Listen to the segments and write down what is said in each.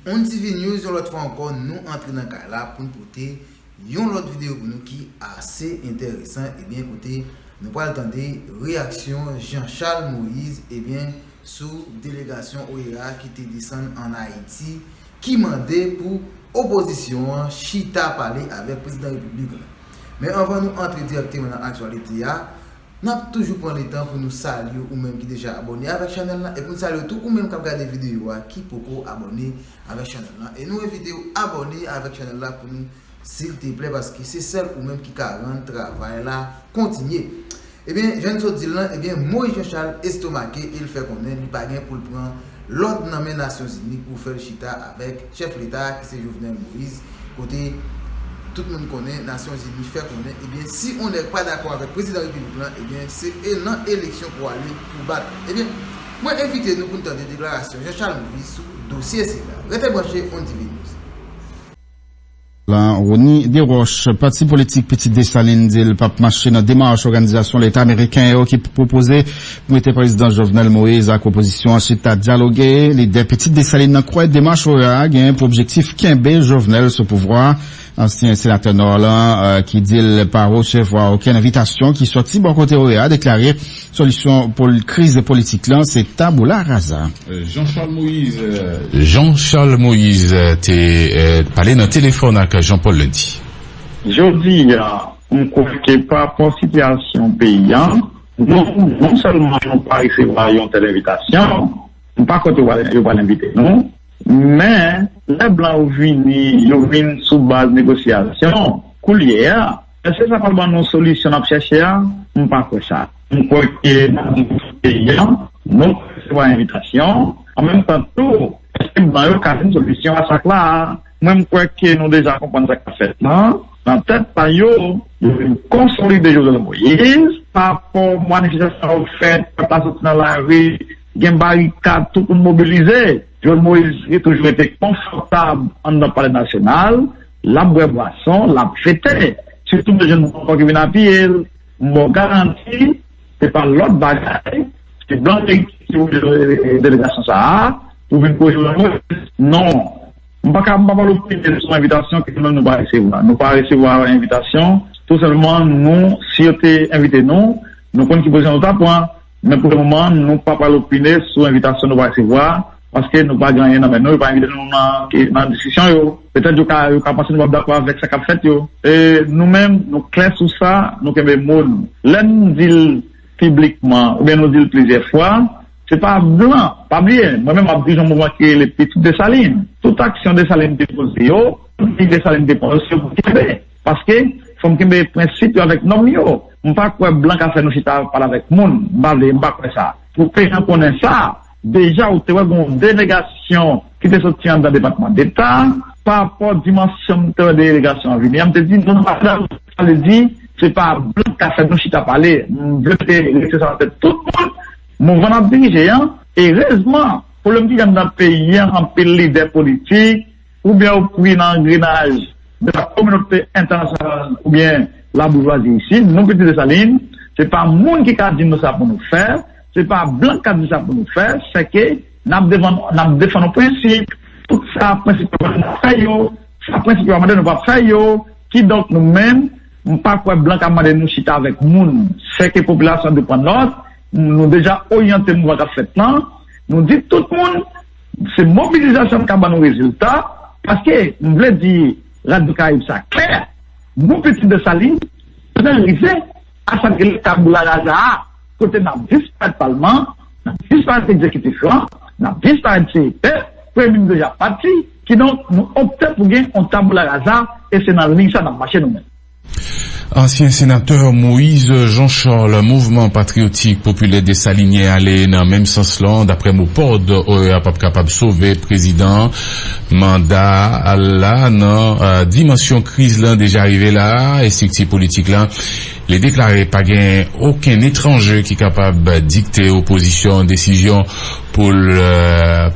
On TV News, l'autre fois encore, nous entrons dans le cas là pour nous porter une autre vidéo pour nous qui est assez intéressant. Et bien écoutez, nous allons attendre réaction Jean-Charles Moïse et bien sous délégation OEA qui était descendu en Haïti, qui mandait pour opposition Chita parler avec le président de la République. Mais avant de nous entrer directement dans l'actualité, nous avons toujours pris le temps pour nous saluer ou même qui déjà abonné avec la chaîne et pour nous saluer tout ou même qui regarde des vidéos qui peut abonner avec la chaîne et nous invitons à abonner avec la chaîne pour nous s'il te plaît parce que c'est celle ou même qui rend le travail là continuer. Eh bien, je ne dis là, eh bien, Moïse Jean-Charles estomaqué, il fait connaître, il pas pour le prendre l'autre dans les Nations Unies pour faire le chita avec chef l'État qui c'est Jovenel Moïse côté. Tout le monde connaît, Nations Unies fait connaître, et bien si on n'est pas d'accord avec le président de la République, et bien c'est une élection pour aller pour battre. Et bien, moi invitez nous pour nous donner des déclarations. Jean-Charles Moïse sur le dossier c'est là. Restez branchés, on TV News. Là, Rony Desroches, parti politique Petit Dessalines, dit le pape marché dans démarche organisation l'État américain qui proposait pour être président Jovenel Moïse à opposition ensuite à dialoguer. Les Petit Dessalines croient démarche OEA pour objectif Kimbe Jovenel ce pouvoir. Ancien sénateur Norland qui dit pas recevoir aucune invitation qui sorti bon côté OEA déclaré solution pour la crise politique là c'est tabula rasa. Jean-Charles Moïse t'es parlé dans le téléphone avec Jean-Paul Lundi. Je dis on confie pas pour situation paysan non seulement on pas recevoir une telle invitation on pas côté va l'inviter non. Mais les blancs viennent sous base de négociation coulière. Est-ce que ça parle de nos solutions à chercher? On pas que ça. On croit que nous recevons invitation. En même temps, tout, est-ce que nous avons une solution à ça là? Même quoi que nous déjà comprenons ça qu'a fait là. Dans tête par yo, nous consolider Jovenel Moïse par rapport à manifestation faite par dans la rue, gen barricade tout pour mobiliser. Jovenel Moïse a toujours été confortable en le palais national, la boisson, la fêté. Surtout les jeunes qui viennent à pied, me garantit, c'est pas l'autre bagaille, c'est blanc qui délégation ça, pour venir pour Jovenel Moïse. Non. On ne peut pas l'opinion de son invitation que nous ne pas recevoir. Nous ne pas recevoir l'invitation. Tout simplement, nous, si on t'est invité, nous connaissons qui position notre point. Mais pour le moment, nous ne pas l'opinion sur l'invitation nous va recevoir. Parce que nous ne pas gagner dans nous, pas inviter nous dans la discussion. Peut-être que nous passer nous d'accord avec ça qu'a fait. Et nous-mêmes, nous clairs sur ça, nous avons des mots. Là, nous disons publiquement, ou bien nous disons plusieurs fois, c'est pas blanc, pas bien. Moi-même, je dis un moment que les petits Dessalines, toute action Dessalines déposée, toute Dessalines déposée, pour Québec. Parce que, faut que les principes avec nos mieux. On pas quoi blanc à faire nous chita parler avec monde, pas quoi ça. Pour que les gens connaissent ça, déjà, vous avez une délégation qui est sortie dans le département d'État, par rapport à la dimension de la délégation à venir. Je me dis, non, ça le dit, c'est pas blanc à faire nous chita parler, je veux ça tout le monde. Mon venant dirigé, et heureusement, pour le dire dans le pays, en pays leader politique, ou bien au prix dans l'engrenage de la communauté internationale, ou bien la bourgeoisie ici, nous petits Dessalines, c'est pas monde qui a dit nous ça pour nous faire, c'est pas blanc qui a dit ça pour nous faire, c'est que nous défendons nos principes, tout ça, principalement, nous pas faire, qui donc nous-mêmes, pas quoi blanc qui a demandé nous chiter avec monde, c'est que la population dépend de l'autre, nous déjà orienté nous va faire là, nous dit tout le monde, c'est mobilisation qui a nos résultats, parce que, nous voulons dire, Radio Caraïbe, ça clair, nous petits Dessalines, nous arrivons à ce que le tabou rasa, côté n'a disparu parlement, n'a disparu exécutif, n'a disparu CIP, premier ministre déjà parti, qui donc nous optons pour gagner un tabou rasa, et c'est dans le ligne ça, dans le marché nous-mêmes. Ancien sénateur Moïse Jean-Charles, mouvement patriotique populaire des Saliniers allé dans le même sens là, d'après mon port OEA pas capable de sauver président mandat à la non dimension crise là déjà arrivé là et structure politique là les déclaré pas gain aucun étranger qui est capable de dicter opposition décision pour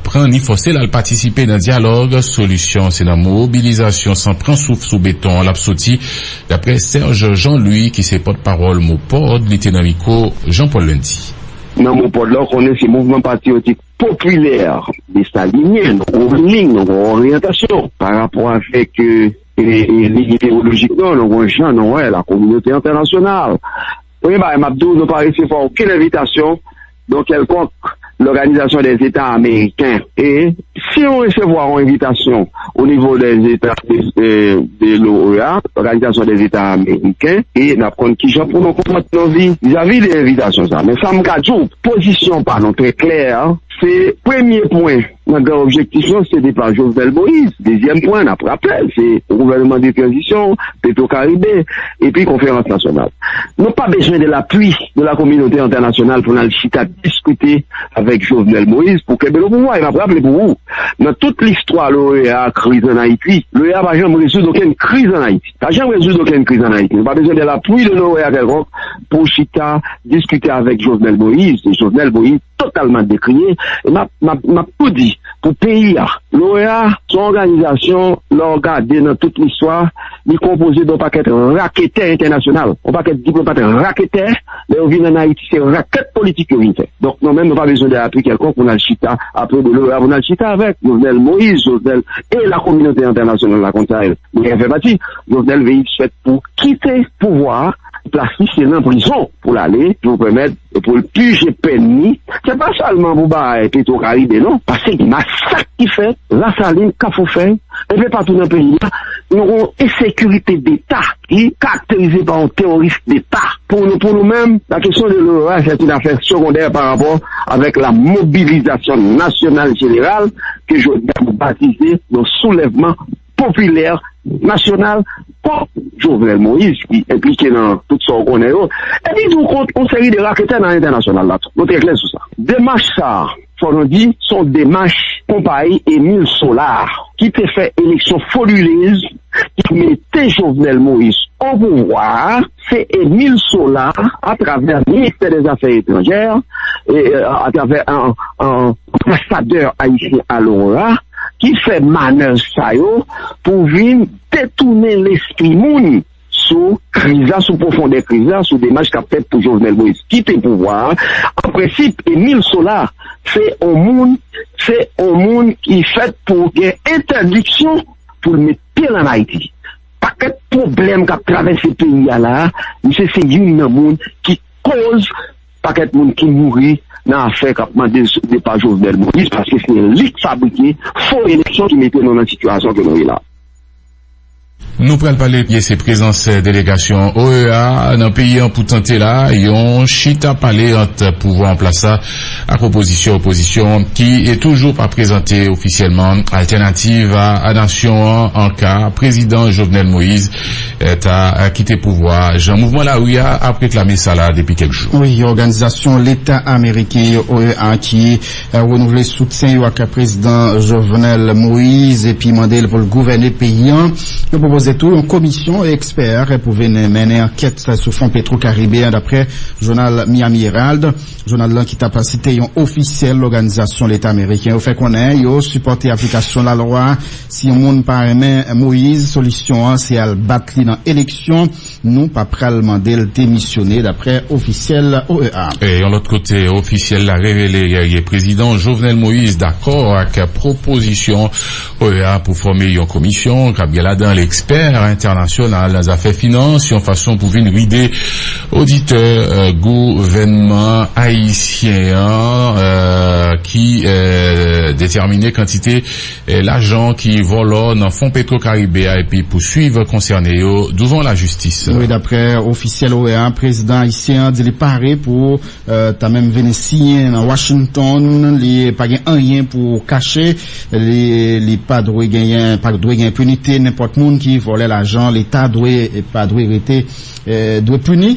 prendre ni forcer là participer dans dialogue solution c'est la mobilisation sans prendre souffle sous béton l'absouti d'après Serge Jean-Louis qui c'est porte-parole mot pod lieutenant Jean-Paul Lundi. dans mon pod là, on est ce mouvement patriotique populaire des Staliniens, on ligne, on orientation par rapport avec l'idéologie la communauté internationale. Oui, Mabdou ne pas recevoir aucune invitation dans quelconque l'Organisation des États américains. Et si on recevra une invitation au niveau des États de l'OEA, l'Organisation des États américains, et n'apprendre qui j'en pour nous comprendre nos vies vis-à-vis des invitations. Mais ça me garde position pas non très claire. C'est premier point. Notre objectif, c'est de par Jovenel Moïse. Deuxième point, après appel, c'est le gouvernement de transition, Petro-Caribé, et puis conférence nationale. Nous n'avons pas besoin de l'appui de la communauté internationale pour nous discuter avec Jovenel Moïse pour que le pouvoir, il va rappeler pour vous. Dans toute l'histoire, l'OEA crise en Haïti, l'OEA va jamais résoudre aucune crise en Haïti. Il va jamais résoudre aucune crise en Haïti. Nous n'avons pas besoin de l'appui de l'OEA quelconque pour Chita discuter avec Jovenel Moïse. Et Jovenel Moïse totalement décrié. Et m'a tout dit, pour pays, l'OEA, son organisation, l'a regardé dans toute l'histoire, il est composé d'un paquet raqueteur international. Un paquet diplomate raqueteur, mais on vient en Haïti, c'est raquette politique que vient faire. Donc, nous-mêmes, nous n'avons pas besoin d'appui quelconque pour nous chita, après de l'OEA, on a le chita avec Jovenel Moïse, Jovenel, et la communauté internationale, la contre elle. Mais elle fait partie. Jovenel veille fait pour quitter le pouvoir, placer en prison pour l'aller, pour permettre, pour le puger permis. C'est pas seulement pour Petro-Caribé, non, parce que massacre qui fait, la saline, qu'a faut faire, et puis partout dans le pays, nous avons une insécurité d'État qui est caractérisée par un terroriste d'État. Pour nous-mêmes, la question de l'OEA, c'est une affaire secondaire par rapport avec la mobilisation nationale générale que je vais baptiser le soulèvement populaire national pour Jovenel Moïse qui est impliqué dans tout ça qu'on est. Et puis nous compte une série de raquettes dans l'international là. Nous sommes clairs sur ça. Démarche ça, faut nous dire, sont démarches comparées Émile Solar qui te fait élection frauduleuse qui mettait Jovenel Moïse au pouvoir. C'est Émile Solar à travers le ministère des Affaires étrangères et à travers un ambassadeur haïtien à l'OEA qui fait manœuvre ça pour venir détourner l'esprit moun sous crise, sous profondeur crise, sous des matchs qu'a fait pour Jovenel Moïse quitter le pouvoir. En principe, Émile Solar, c'est un monde qui fait pour qu'il y ait interdiction pour le mettre pied en Haïti. Pas que problème qu'a traversé le pays là, c'est une monde qui cause pas que monde qui mourit dans l'affaire qu'a demandé de pas Jovenel Moïse parce que c'est une ligue fabriquée, faux élection qui mettait dans la situation que nous sommes là. Nous prenons parler de ces présences délégation OEA dans le pays pour tenter là, yon chita parler entre pouvoir en place à proposition opposition qui est toujours pas présenté officiellement alternative à nation en cas président Jovenel Moïse a quitté pouvoir. Jean mouvement là OEA a réclamé ça là depuis quelques jours. Oui, organisation l'État américain OEA qui a renouvelé soutien au président Jovenel Moïse et puis mandé pour le gouverner paysan. Il propose tout une commission expert pour venir mener enquête sur fond Petro-Caribé d'après journal Miami Herald, journal là qui t'a pas cité un officiel l'organisation l'État américain au fait qu'on est yo supporter application la loi si on monde pas aimer Moïse solution c'est à battre dans élection nous pas pral demander le démissionner d'après officiel OEA. Et de l'autre côté officiel l'a révélé hier président Jovenel Moïse d'accord avec proposition OEA pour former une commission qui a là-dedans l'expert international dans les affaires finances, une façon pour venir rider auditeur gouvernement haïtien qui déterminer quantité l'argent qui vole dans fonds Petro-Caribé et puis poursuivre concerné devant la justice. Oui, d'après officiel OEA, président haïtien dit paré pour t'as même venu signer dans Washington, les pas rien pour cacher les pas droit gagner impunité n'importe monde qui volait l'argent, l'État doit arrêter, doit punir.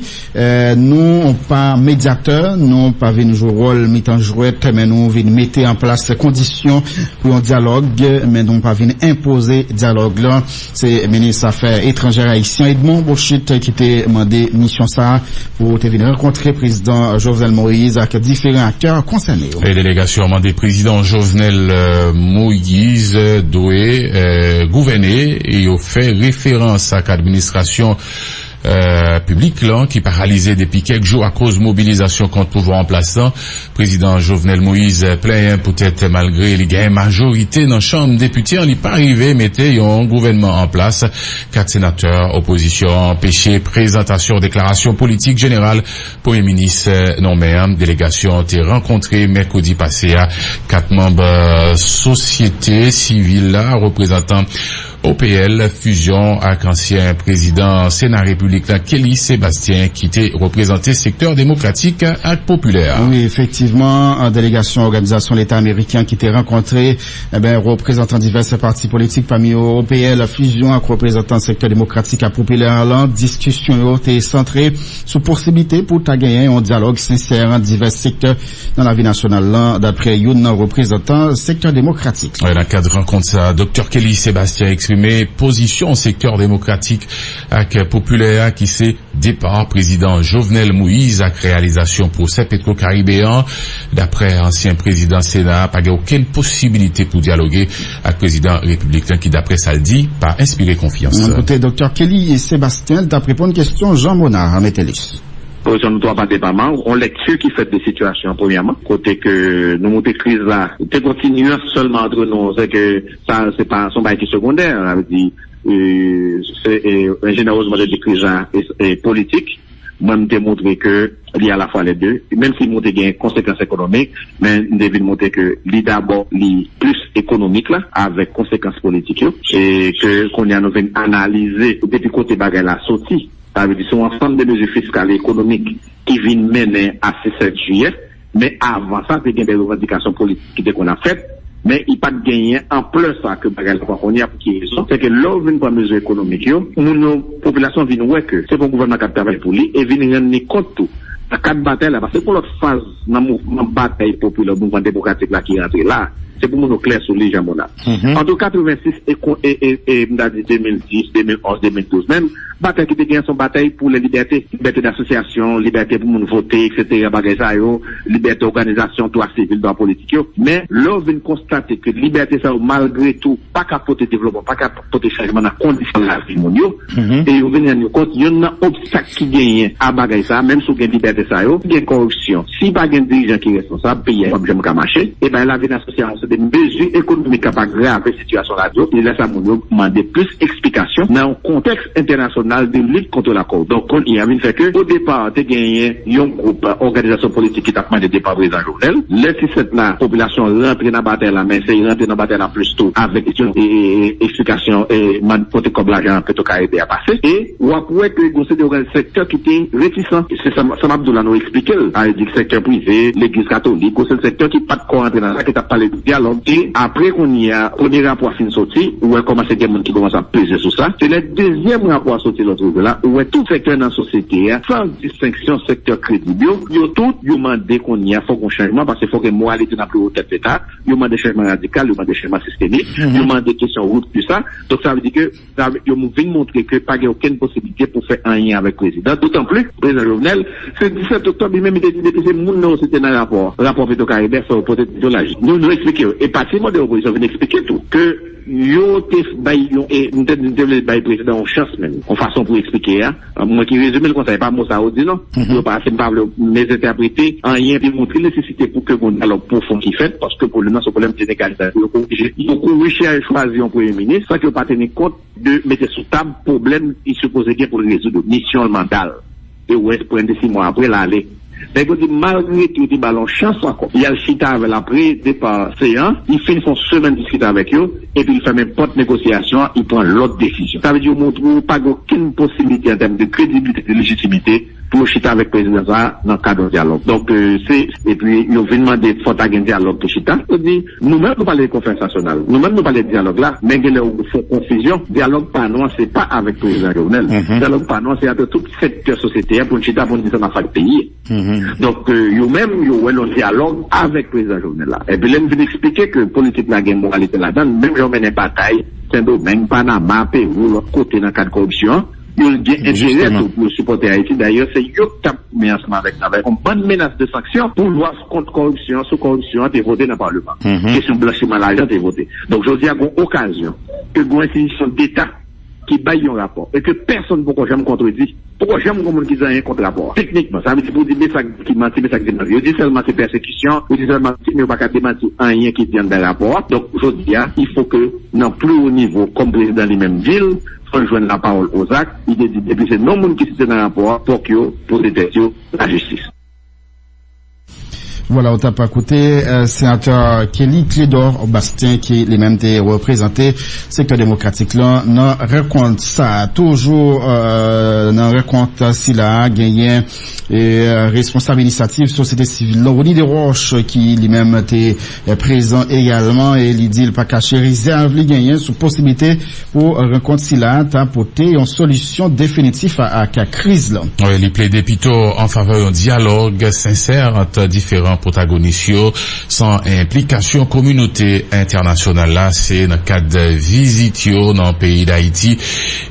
Nous, on pas médiateur, nous pas venir jouer rôle mettant jouette, mais nous venir mettre en place ces conditions pour un dialogue, mais nous pas venir imposer dialogue là. C'est ministre Affaires étrangères haïtien Edmond Bochit qui t'a demandé mission ça pour te venir rencontrer président Jovenel Moïse avec différents acteurs concernés. Et délégation a demandé président Jovenel Moïse doit gouverner et au fait fait référence à l'administration public là, qui paralysé depuis quelques jours à cause de mobilisation contre le pouvoir en plaçant. Président Jovenel Moïse plaint peut-être malgré les gains majorité dans la Chambre des députés, on n'est pas arrivé, mettez un gouvernement en place. 4 sénateurs, opposition, empêché, présentation, déclaration politique générale. Premier ministre nommé, délégation été rencontré mercredi passé à 4 membres société civile là, représentant OPL, fusion avec ancien président Sénat républicain Kelly Sébastien qui était représenté secteur démocratique et populaire. Oui, effectivement, en délégation organisation l'État américain qui était rencontré, représentant divers partis politiques parmi OPL, fusion avec représentant secteur démocratique et populaire là, discussion était centrée sur possibilité pour ta gagner un dialogue sincère en divers secteurs dans la vie nationale là, d'après une représentant secteur démocratique. Ouais, dans le cadre de rencontre ça, Dr Kelly Sébastien exprimé position au secteur démocratique avec populaire qui c'est départ président Jovenel Moïse avec réalisation procès Petro-Caribéen. D'après ancien président Sénat, pas aucune possibilité pour dialoguer avec président républicain qui d'après ça le dit, pas inspiré confiance. Écoutez, Dr Kelly et Sébastien, t'as répondu une question Jean Monard à Métellus. Position nous doit pas dépendant, on lecture qui fait des situations premièrement, côté que nous montons crise là, te continue seulement entre nous, c'est que ça c'est pas son bail qui secondaire, on avait dit c'est généreusement de crise et politique. Moi, je montré que il y a à la fois les deux, même s'il montre des conséquences économiques, mais je devais montrer que l'idée d'abord les plus économique là, avec conséquences politiques, et que qu'on y a nous analyser depuis côté bagage la sortie. Ça veut dire son ensemble de mesures fiscales et économiques qui viennent mener à ce 7 juillet, mais avant ça, il y a des revendications politiques qu'on a faites, mais il n'y a pas de gain en plus ça que on y a pour qui raison. C'est que l'on vient par mesures économiques, nos populations viennent ouais que c'est pour le gouvernement qui travaille pour lui et viennent rendre compte tout. La 4 batailles là, parce que pour l'autre phase, dans le mouvement bataille populaire, le mouvement démocratique là qui est rentré là, c'est pour nous clair sur les gens là. Entre 86 et 2010, 2011, 2012 même, bataille qui était son bataille pour les libertés d'association, liberté pour nous voter, etc., liberté d'organisation, droit civil, droit politique. Mais là, on vient constater que liberté ça, malgré tout, pas qu'à porter développement, pas qu'à porter changement dans la condition de la vie mondiale. Et on vient nous compte, il y a un obstacle qui gagne à bagaille ça, même si on gagne liberté ça, il y a corruption. Si pas gagne dirigeant qui est responsable, payer comme j'aime qu'à marcher, et ben la vie d'association, des mesures économiques capables de grave situation radio, il laisse à mon demander plus d'explications dans un contexte international de lutte contre la corruption. Donc, il y a vu fait que, au départ, tu as gagné un groupe, organisation politique qui t'a demandé de départ président Jovenel. Le 17 la population rentre dans la bataille là, mais c'est rentre dans la bataille là plus tôt, avec des explications et côté comme l'argent Petro-Caribé a passé. Et, on a prouvé que le secteur qui était réticent. C'est ça, Abdoulaye nous expliqué, a dit le secteur privé, l'église catholique, c'est le secteur qui n'a pas de quoi rentrer dans ça, qui t'a parlé de dialogue. Et après qu'on y a, premier rapport fin sorti, où elle commence à des gens qui commencent à peser sur ça, c'est le deuxième rapport sorti l'autre là, où tout secteur dans la société, sans distinction secteur crédible, il y a tout, il y a demandé qu'on y a, faut qu'on changement, parce qu'il faut que moralité n'a plus au tête d'État, il y a demandé changement radical, il y a demandé changement systémique, il y a demandé question route, tout ça. Donc ça veut dire que, il y a montrer que pas aucune possibilité pour faire un lien avec le président, d'autant plus, le président Jovenel, c'est 17 octobre, il même il a dit que c'est mon c'était dans le rapport Petro-Caribé, c'est peut-être idéologie. Nous expliquons, et pratiquement de l'opposition vient expliquer tout, que yo te bail et nous devons bail président en chance même en façon pour expliquer hein moi qui résume le conseil pas moi ça dit non yo pas c'est pas mes interpréter en rien puis montrer nécessité pour que on alors profond qui fait parce que pour le moment ce problème d'inégalisation beaucoup riche à choisir un premier ministre ça que pas tenir compte de mettre sous table problème il se posait bien pour le résoudre mission mentale et ouais pour 6 mois après l'aller. Mais malgré tout, il ballon chance encore. Il y a le chita avec l'après départ séant, il fait une semaine discuter avec eux, et puis il fait même pas de négociation, il prend l'autre décision. Ça veut dire qu'on ne trouve pas aucune possibilité en termes de crédibilité, de légitimité, pour chita avec le président dans le cadre du dialogue. Donc, et puis, ils ont demandé de faire un dialogue pour chita. On dit, nous-mêmes, nous parlons de conférence nationale. Nous-mêmes, nous parlons de dialogue là, mais il y a une confusion. Dialogue pas non, c'est pas avec le président Jovenel. Dialogue pas non, c'est avec tout secteur sociétaire pour chita, pour dire ça n'a pas de pays. Donc, eux-mêmes, ils ont un dialogue avec le président Jovenel là. Et puis, là, ils viennent expliquer que politique la guerre moralité là-dedans, même si on mène une bataille, Saint-Domingue, Panama, Pérou, l'autre côté dans le cas de corruption, il y a intérêt pour supporter Haïti. D'ailleurs, c'est eux qui ont mis ensemble avec une bonne menace de sanctions pour loi contre corruption, sous corruption, et voté dans le Parlement. Question blanchiment l'argent, et voté. Donc, je dis à une occasion que une institution d'État qui baille un rapport et que personne pourquoi jamais contredit. Pourquoi jamais comme qui a un contre rapport. Techniquement, ça veut dire pour dire mais ça qui menti, mais ça qui démentit. Il dit seulement c'est persécution, il dit seulement mais pas qu'à démentir rien qui tient dans le rapport. Donc aujourd'hui, il faut que dans plus haut niveau, comme président des mêmes villes, faut joindre la parole aux actes. Il dit depuis c'est non monde qui se dans le rapport pour que pour détecter la justice. Voilà, on t'a pas écouté, sénateur Kelly Clédor Bastien qui lui-même était représenté secteur démocratique là, dans rencontre ça, toujours, dans rencontre si là, gagné, responsable initiative, société civile, Ronnie Desroches qui lui-même était présent également et il dit, il pas caché réserve, il gagné sous possibilité pour rencontre si là, t'apporter une solution définitive à la crise là. Oui, il plaide plutôt en faveur d'un dialogue sincère entre différents protagonistes sans implication communauté internationale là, c'est dans le cadre de visite dans le pays d'Haïti.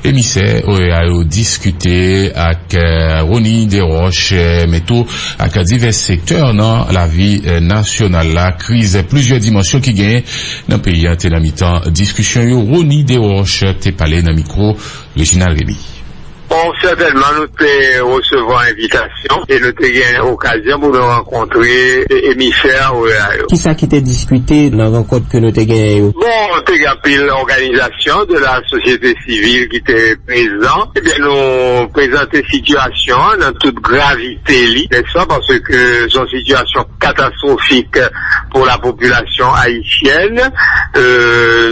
Émissaire a discuté avec Ronnie Desroches, mais tout avec divers secteurs dans la vie nationale la crise plusieurs dimensions qui gagnent dans le pays. T'es dans mi-temps discussion Ronnie Desroches t'es parlé dans le micro Réginald Rémy. Bon, certainement, nous te recevons invitation et nous te gagnons occasion pour nous rencontrer émissaires. Qui ça qui t'a discuté dans la rencontre que nous te gagnons? Bon, nous te gagnons l'organisation de la société civile qui était présente. Eh bien, nous présenter situation dans toute gravité, n'est-ce pas, parce que c'est une situation catastrophique pour la population haïtienne.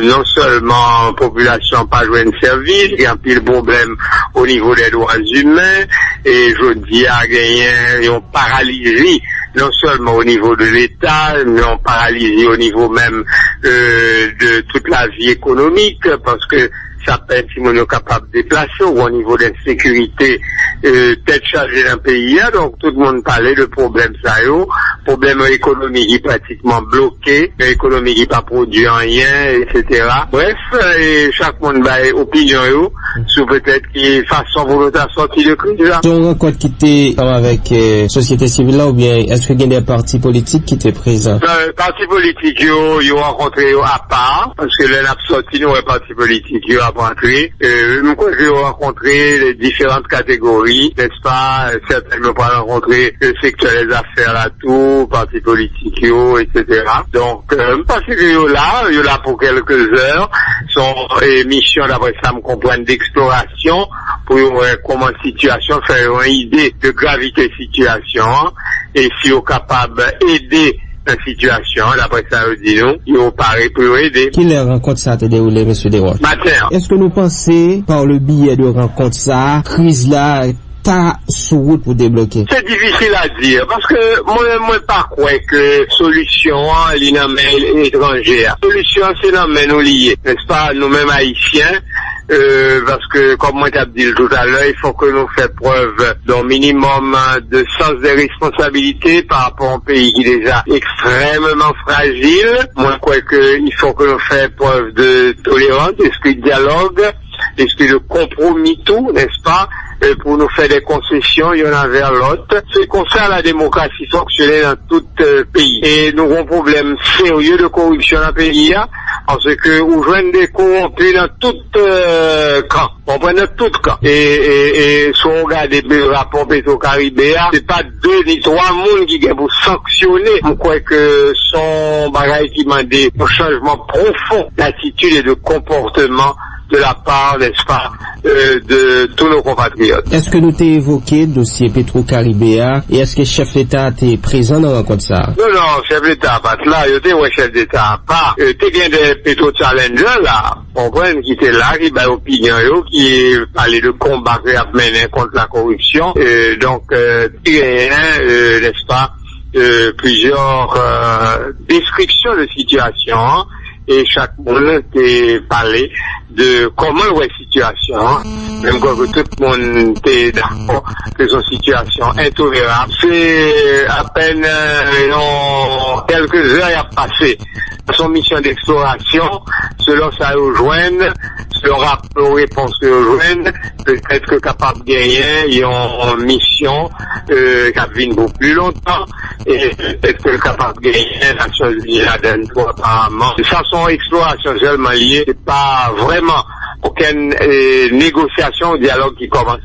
Non seulement population pas joindre service, il y a un pile problème au niveau des droits humains, et je dis à gagner, ils ont paralysé non seulement au niveau de l'État, mais ont paralysé au niveau même de toute la vie économique, parce que ça peine si on est capable de déplacer ou au niveau d'insécurité tête chargée d'un pays. Donc tout le monde parlait de problème ça, problème économique qui est pratiquement bloqué, l'économie qui pas produit rien, etc. Bref, et chaque monde a opinion sur peut-être qui façon pour nous sortir de crise là. Ton rencontre qui était avec société civile là, ou bien est-ce que il y a des partis politiques qui étaient présents? Partis politiques ils ont rencontré à part, parce que les sorti nous les partis politiques ils ont rencontré. Nous avons rencontré les différentes catégories, n'est-ce pas? Certainement pas rencontré le secteur des affaires là tout, partis politiques etc. Donc parce que là pour quelques heures, son mission d'après ça me comprendre d'exploration pour comment situation, faire une idée de gravité situation et si on est capable d'aider la situation, d'après ça, il est paré pour aider. Quelle rencontre ça a été déroulée, M. Desroches? Matin. Est-ce que nous pensons, par le biais de rencontre ça, crise là, ta sous route pour débloquer? C'est difficile à dire, parce que moi pas croire que solution, l'inamène étrangère. Solution, c'est l'inamène nous liés, n'est-ce pas, nous-mêmes haïtiens, parce que, comme moi t'ai dit tout à l'heure, il faut que nous fassions preuve d'un minimum de sens des responsabilités par rapport à un pays qui est déjà extrêmement fragile. Moi, je crois qu'il faut que nous fassions preuve de tolérance, d'esprit de dialogue, d'esprit de compromis tout, n'est-ce pas, pour nous faire des concessions, il y en a vers l'autre. C'est comme ça la démocratie fonctionnait dans tout pays. Et nous avons un problème sérieux de corruption dans le pays, parce que nous jouons des corrompus dans tout camp. On prend tout camp. Et si on regarde le rapport Petro-Caribéa, c'est pas 2 ni 3 personnes qui viennent pour sanctionner. Je crois que son bagage qui m'a dit un changement profond d'attitude et de comportement de la part, n'est-ce pas, de tous nos compatriotes. Est-ce que nous t'ai évoqué le dossier Petro-Caribéa et est-ce que le chef d'État était présent dans la rencontre ça? Non, chef d'État pas là, il était ouais chef d'État pas. T'es bien des Petro-Challenger là, comprendre qui était là, qui a opinion, qui parlait de combat qui a mené contre la corruption. Donc, n'est-ce pas, plusieurs descriptions de situation. Et chaque monde est parlé de comment la situation, même quand tout le monde est d'accord que son situation intolérable. C'est à peine quelques heures à passer. Son mission d'exploration, selon ça rejoindre, selon rapport réponse que rejoindre, peut-être que capable de gagner, ils ont une mission qui a venu beaucoup plus longtemps, et peut-être que capable de gagner la chose liée là-dedans, apparemment. Ça, son exploration seulement liée, c'est pas vraiment aucune négociation ou dialogue qui commence.